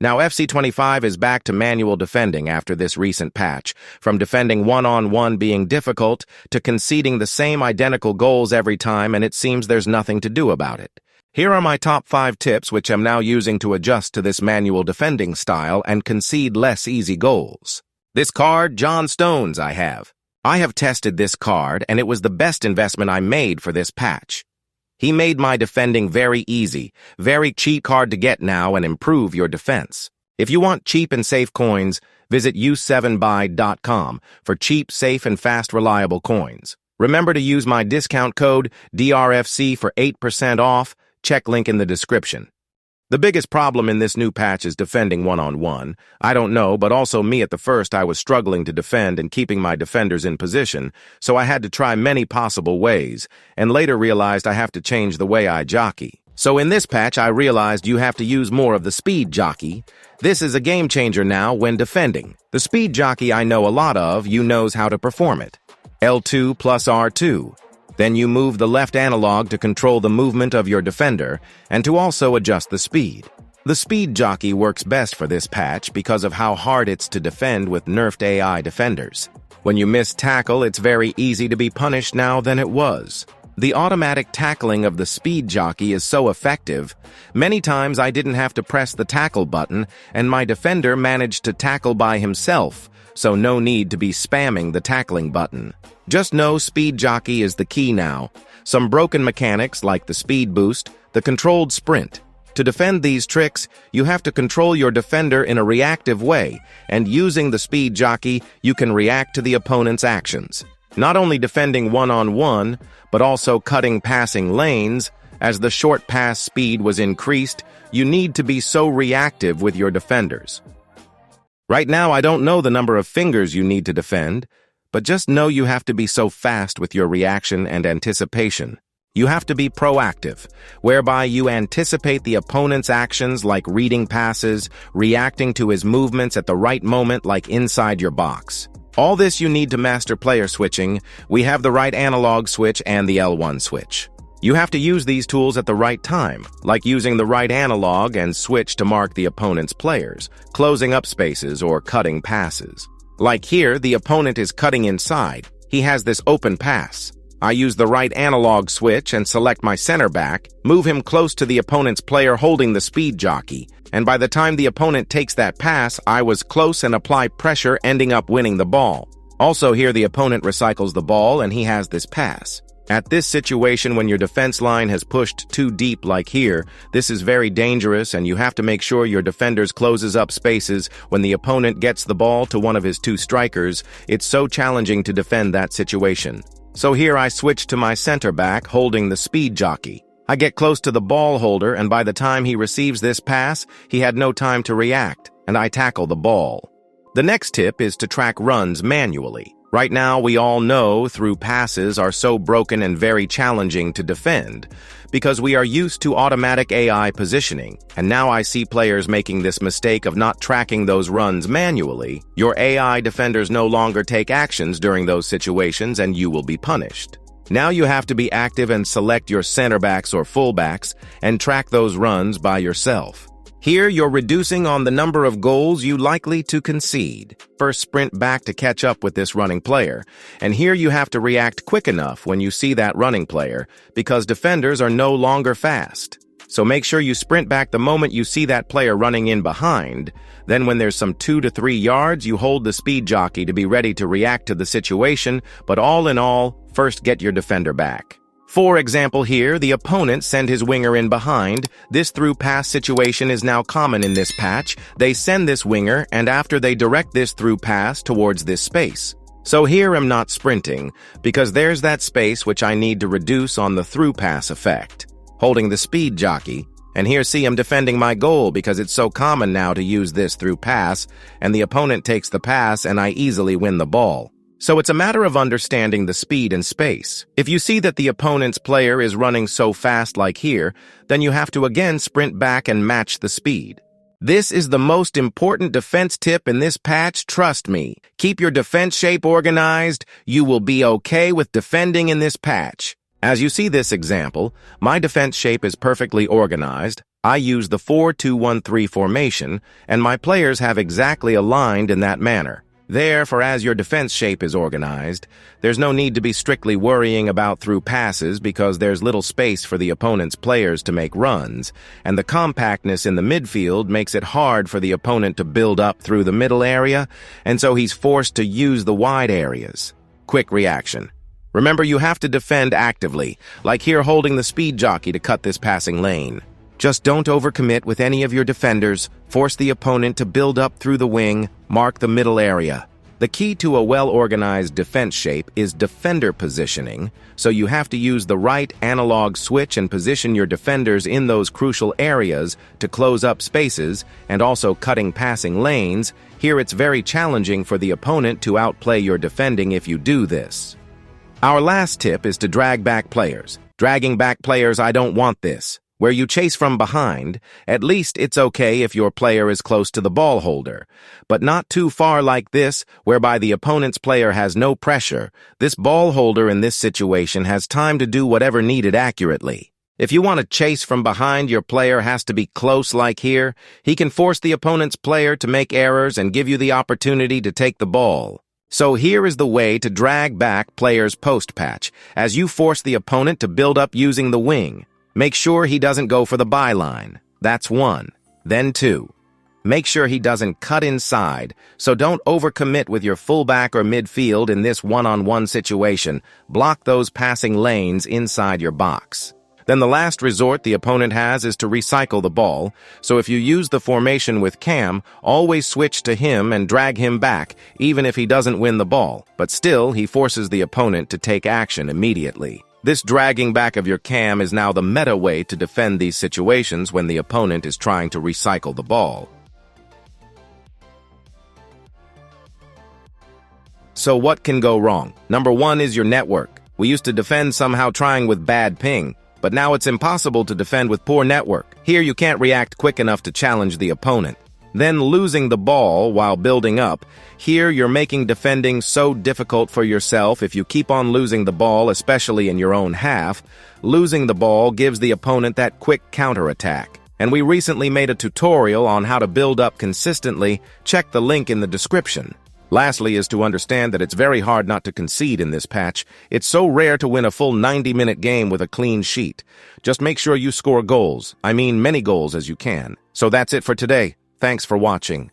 Now fc25 is back to manual defending after this recent patch, from defending one-on-one being difficult to conceding the same identical goals every time, and it seems there's nothing to do about it. Here are my top 5 tips which I'm now using to adjust to this manual defending style and concede less easy goals. This card, John Stones, I have tested this card, and it was the best investment I made for this patch. He made my defending very easy, very cheap card to get now and improve your defense. If you want cheap and safe coins, visit u7buy.com for cheap, safe, and fast reliable coins. Remember to use my discount code DRFC for 8% off. Check link in the description. The biggest problem in this new patch is defending one-on-one. I don't know, but also me at the first I was struggling to defend and keeping my defenders in position, so I had to try many possible ways, and later realized I have to change the way I jockey. So in this patch I realized you have to use more of the speed jockey. This is a game changer now when defending. The speed jockey I know a lot of, you knows how to perform it. L2 plus R2. Then you move the left analog to control the movement of your defender and to also adjust the speed. The speed jockey works best for this patch because of how hard it's to defend with nerfed AI defenders. When you miss tackle, it's very easy to be punished now than it was. The automatic tackling of the speed jockey is so effective. Many times I didn't have to press the tackle button and my defender managed to tackle by himself, so no need to be spamming the tackling button. Just know speed jockey is the key now. Some broken mechanics like the speed boost, the controlled sprint. To defend these tricks, you have to control your defender in a reactive way, and using the speed jockey, you can react to the opponent's actions. Not only defending one-on-one, but also cutting passing lanes. As the short pass speed was increased, you need to be so reactive with your defenders. Right now, I don't know the number of fingers you need to defend, but just know you have to be so fast with your reaction and anticipation. You have to be proactive, whereby you anticipate the opponent's actions like reading passes, reacting to his movements at the right moment like inside your box. All this you need to master player switching. We have the right analog switch and the L1 switch. You have to use these tools at the right time, like using the right analog and switch to mark the opponent's players, closing up spaces or cutting passes. Like here, the opponent is cutting inside. He has this open pass. I use the right analog switch and select my center back, move him close to the opponent's player holding the speed jockey, and by the time the opponent takes that pass, I was close and apply pressure, ending up winning the ball. Also here, the opponent recycles the ball and he has this pass. At this situation, when your defense line has pushed too deep like here, this is very dangerous and you have to make sure your defenders closes up spaces when the opponent gets the ball to one of his 2 strikers. It's so challenging to defend that situation. So here I switch to my center back holding the speed jockey. I get close to the ball holder and by the time he receives this pass, he had no time to react and I tackle the ball. The next tip is to track runs manually. Right now, we all know through passes are so broken and very challenging to defend because we are used to automatic AI positioning, and now I see players making this mistake of not tracking those runs manually. Your AI defenders no longer take actions during those situations and you will be punished. Now you have to be active and select your center backs or fullbacks and track those runs by yourself. Here, you're reducing on the number of goals you likely to concede. First, sprint back to catch up with this running player. And here you have to react quick enough when you see that running player, because defenders are no longer fast. So make sure you sprint back the moment you see that player running in behind. Then when there's some 2 to 3 yards, you hold the speed jockey to be ready to react to the situation. But all in all, first get your defender back. For example here, the opponent send his winger in behind. This through pass situation is now common in this patch. They send this winger, and after they direct this through pass towards this space. So here I'm not sprinting, because there's that space which I need to reduce on the through pass effect. Holding the speed jockey, and here see I'm defending my goal because it's so common now to use this through pass, and the opponent takes the pass and I easily win the ball. So it's a matter of understanding the speed and space. If you see that the opponent's player is running so fast like here, then you have to again sprint back and match the speed. This is the most important defense tip in this patch, trust me. Keep your defense shape organized. You will be okay with defending in this patch. As you see this example, my defense shape is perfectly organized. I use the 4-2-1-3 formation, and my players have exactly aligned in that manner. Therefore, as your defense shape is organized, there's no need to be strictly worrying about through passes because there's little space for the opponent's players to make runs, and the compactness in the midfield makes it hard for the opponent to build up through the middle area, and so he's forced to use the wide areas. Quick reaction. Remember, you have to defend actively, like here holding the speed jockey to cut this passing lane. Just don't overcommit with any of your defenders, force the opponent to build up through the wing, mark the middle area. The key to a well-organized defense shape is defender positioning, so you have to use the right analog switch and position your defenders in those crucial areas to close up spaces and also cutting passing lanes. Here it's very challenging for the opponent to outplay your defending if you do this. Our last tip is to drag back players. Dragging back players, I don't want this. Where you chase from behind, at least it's okay if your player is close to the ball holder, but not too far like this, whereby the opponent's player has no pressure. This ball holder in this situation has time to do whatever needed accurately. If you want to chase from behind, your player has to be close like here. He can force the opponent's player to make errors and give you the opportunity to take the ball. So here is the way to drag back players post-patch, as you force the opponent to build up using the wing. Make sure he doesn't go for the byline. That's 1. Then 2. Make sure he doesn't cut inside, so don't overcommit with your fullback or midfield in this one-on-one situation. Block those passing lanes inside your box. Then the last resort the opponent has is to recycle the ball, so if you use the formation with Cam, always switch to him and drag him back, even if he doesn't win the ball, but still he forces the opponent to take action immediately. This dragging back of your Cam is now the meta way to defend these situations when the opponent is trying to recycle the ball. So what can go wrong? Number 1 is your network. We used to defend somehow trying with bad ping, but now it's impossible to defend with poor network. Here you can't react quick enough to challenge the opponent. Then losing the ball while building up. Here you're making defending so difficult for yourself if you keep on losing the ball, especially in your own half. Losing the ball gives the opponent that quick counterattack. And we recently made a tutorial on how to build up consistently. Check the link in the description. Lastly is to understand that it's very hard not to concede in this patch. It's so rare to win a full 90-minute game with a clean sheet. Just make sure you score goals. I mean many goals as you can. So that's it for today. Thanks for watching.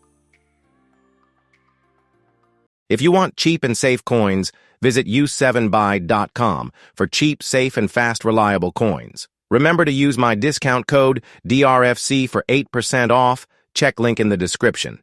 If you want cheap and safe coins, visit u7buy.com for cheap, safe, and fast, reliable coins. Remember to use my discount code DRFC for 8% off. Check link in the description.